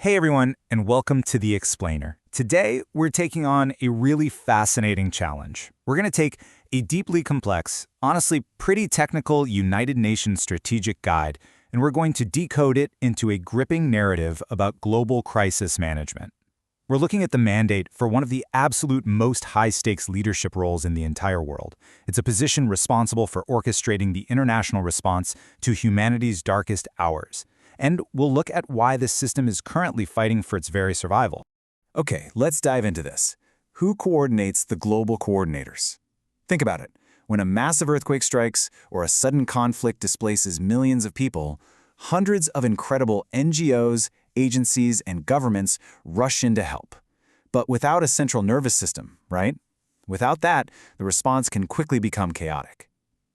Hey everyone, and welcome to The Explainer. Today, we're taking on a really fascinating challenge. We're going to take a deeply complex, honestly pretty technical United Nations strategic guide, and we're going to decode it into a gripping narrative about global crisis management. We're looking at the mandate for one of the absolute most high-stakes leadership roles in the entire world. It's a position responsible for orchestrating the international response to humanity's darkest hours. And we'll look at why this system is currently fighting for its very survival. Okay, let's dive into this. Who coordinates the global coordinators? Think about it. When a massive earthquake strikes or a sudden conflict displaces millions of people, hundreds of incredible NGOs, agencies, and governments rush in to help. But without a central nervous system, right? Without that, the response can quickly become chaotic.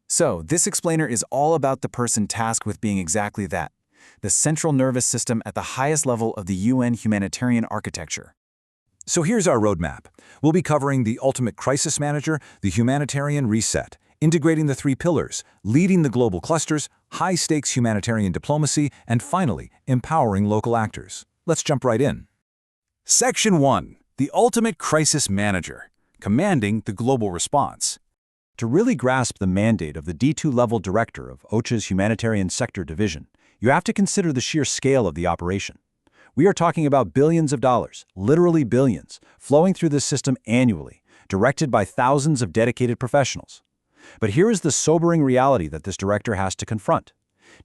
So, this explainer is all about the person tasked with being exactly that. The central nervous system at the highest level of the UN humanitarian architecture. So here's our roadmap. We'll be covering the ultimate crisis manager, the humanitarian reset, integrating the three pillars, leading the global clusters, high-stakes humanitarian diplomacy, and finally, empowering local actors. Let's jump right in. Section 1. The ultimate crisis manager, commanding the global response. To really grasp the mandate of the D2-level director of OCHA's Humanitarian Sector Division, you have to consider the sheer scale of the operation. We are talking about billions of dollars, literally billions, flowing through this system annually, directed by thousands of dedicated professionals. But here is the sobering reality that this director has to confront.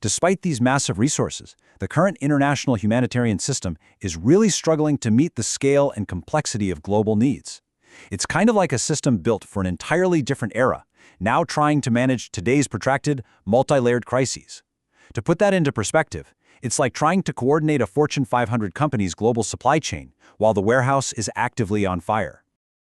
Despite these massive resources, the current international humanitarian system is really struggling to meet the scale and complexity of global needs. It's kind of like a system built for an entirely different era, now trying to manage today's protracted, multi-layered crises. To put that into perspective, it's like trying to coordinate a Fortune 500 company's global supply chain while the warehouse is actively on fire.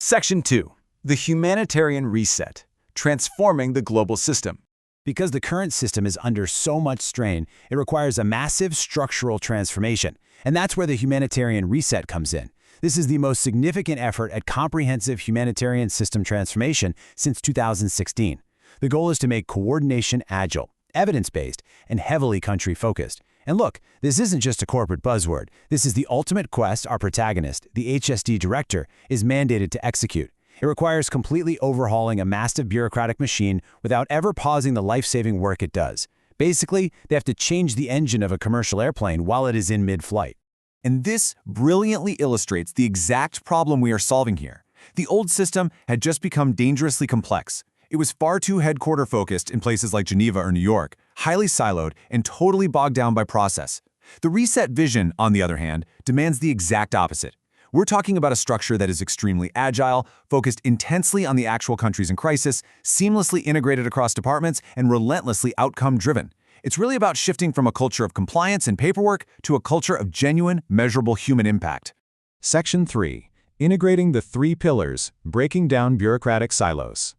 Section 2. The humanitarian reset, transforming the global system. Because the current system is under so much strain, it requires a massive structural transformation. And that's where the humanitarian reset comes in. This is the most significant effort at comprehensive humanitarian system transformation since 2016. The goal is to make coordination agile, evidence-based, and heavily country-focused. And look, this isn't just a corporate buzzword. This is the ultimate quest our protagonist, the HSD director, is mandated to execute. It requires completely overhauling a massive bureaucratic machine without ever pausing the life-saving work it does. Basically, they have to change the engine of a commercial airplane while it is in mid-flight. And this brilliantly illustrates the exact problem we are solving here. The old system had just become dangerously complex. It was far too headquarter-focused in places like Geneva or New York, highly siloed, and totally bogged down by process. The reset vision, on the other hand, demands the exact opposite. We're talking about a structure that is extremely agile, focused intensely on the actual countries in crisis, seamlessly integrated across departments, and relentlessly outcome-driven. It's really about shifting from a culture of compliance and paperwork to a culture of genuine, measurable human impact. Section 3. Integrating the three pillars, breaking down bureaucratic silos.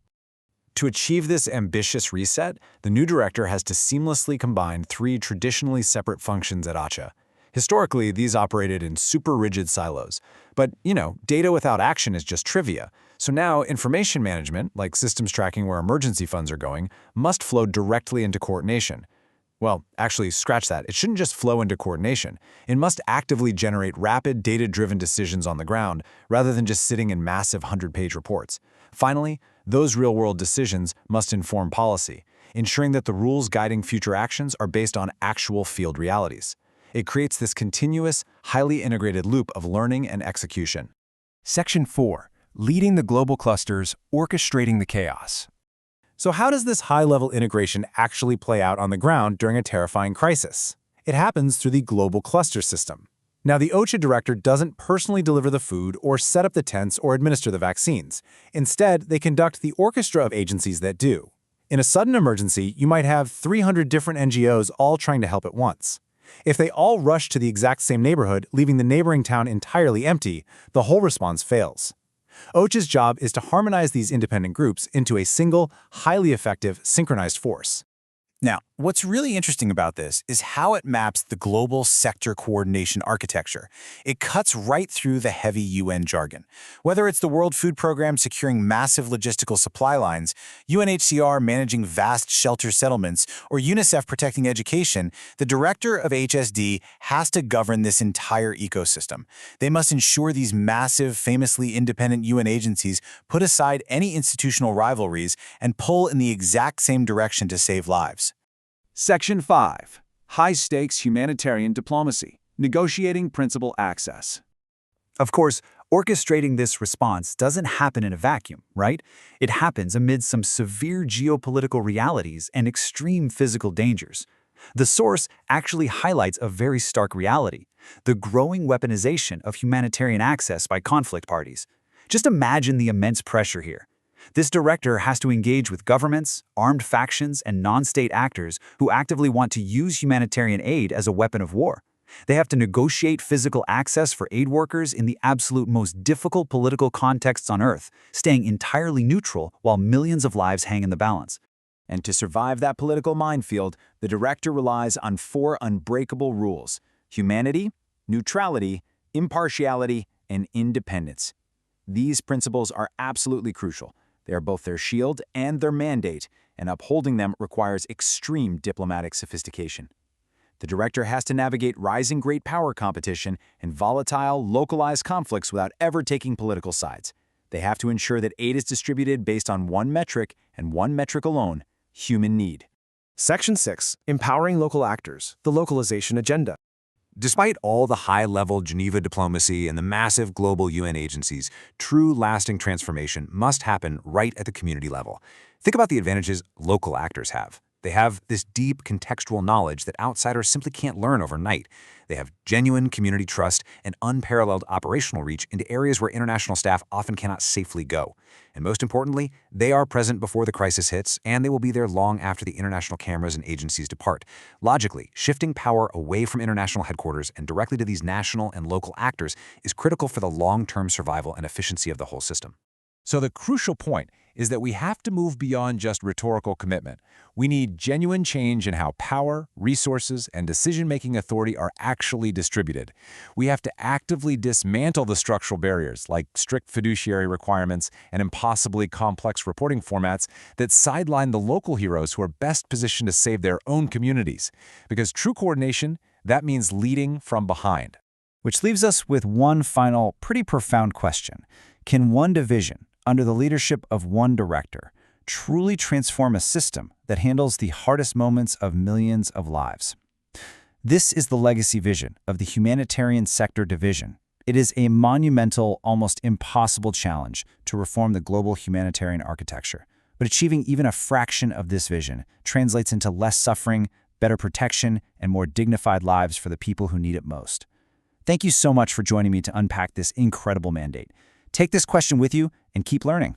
To achieve this ambitious reset, the new director has to seamlessly combine three traditionally separate functions at OCHA. Historically, these operated in super rigid silos. But, data without action is just trivia. So now, information management, like systems tracking where emergency funds are going, must flow directly into coordination. Well, actually, scratch that. It shouldn't just flow into coordination. It must actively generate rapid, data-driven decisions on the ground, rather than just sitting in massive 100-page reports. Finally, those real-world decisions must inform policy, ensuring that the rules guiding future actions are based on actual field realities. It creates this continuous, highly integrated loop of learning and execution. Section 4. Leading the global clusters, orchestrating the chaos. So how does this high-level integration actually play out on the ground during a terrifying crisis? It happens through the global cluster system. Now, the OCHA director doesn't personally deliver the food or set up the tents or administer the vaccines. Instead, they conduct the orchestra of agencies that do. In a sudden emergency, you might have 300 different NGOs all trying to help at once. If they all rush to the exact same neighborhood, leaving the neighboring town entirely empty, the whole response fails. OCHA's job is to harmonize these independent groups into a single, highly effective, synchronized force. Now, What's really interesting about this is how it maps the global sector coordination architecture. It cuts right through the heavy UN jargon. Whether it's the World Food Program securing massive logistical supply lines, UNHCR managing vast shelter settlements, or UNICEF protecting education, the director of HSD has to govern this entire ecosystem. They must ensure these massive, famously independent UN agencies put aside any institutional rivalries and pull in the exact same direction to save lives. Section 5. High-stakes humanitarian diplomacy. Negotiating principal access. Of course, orchestrating this response doesn't happen in a vacuum, right? It happens amid some severe geopolitical realities and extreme physical dangers. The source actually highlights a very stark reality: the growing weaponization of humanitarian access by conflict parties. Just imagine the immense pressure here. This director has to engage with governments, armed factions, and non-state actors who actively want to use humanitarian aid as a weapon of war. They have to negotiate physical access for aid workers in the absolute most difficult political contexts on Earth, staying entirely neutral while millions of lives hang in the balance. And to survive that political minefield, the director relies on 4 unbreakable rules: humanity, neutrality, impartiality, and independence. These principles are absolutely crucial. They are both their shield and their mandate, and upholding them requires extreme diplomatic sophistication. The director has to navigate rising great power competition and volatile, localized conflicts without ever taking political sides. They have to ensure that aid is distributed based on one metric and one metric alone: human need. Section 6. Empowering local actors. The localization agenda. Despite all the high-level Geneva diplomacy and the massive global UN agencies, true lasting transformation must happen right at the community level. Think about the advantages local actors have. They have this deep contextual knowledge that outsiders simply can't learn overnight. They have genuine community trust and unparalleled operational reach into areas where international staff often cannot safely go. And most importantly, they are present before the crisis hits, and they will be there long after the international cameras and agencies depart. Logically, shifting power away from international headquarters and directly to these national and local actors is critical for the long-term survival and efficiency of the whole system. So the crucial point is that we have to move beyond just rhetorical commitment. We need genuine change in how power, resources, and decision-making authority are actually distributed. We have to actively dismantle the structural barriers, like strict fiduciary requirements and impossibly complex reporting formats that sideline the local heroes who are best positioned to save their own communities. Because true coordination, that means leading from behind. Which leaves us with one final, pretty profound question. Can one division, under the leadership of one director, truly transform a system that handles the hardest moments of millions of lives? This is the legacy vision of the Humanitarian Sector Division. It is a monumental, almost impossible challenge to reform the global humanitarian architecture. But achieving even a fraction of this vision translates into less suffering, better protection, and more dignified lives for the people who need it most. Thank you so much for joining me to unpack this incredible mandate. Take this question with you and keep learning.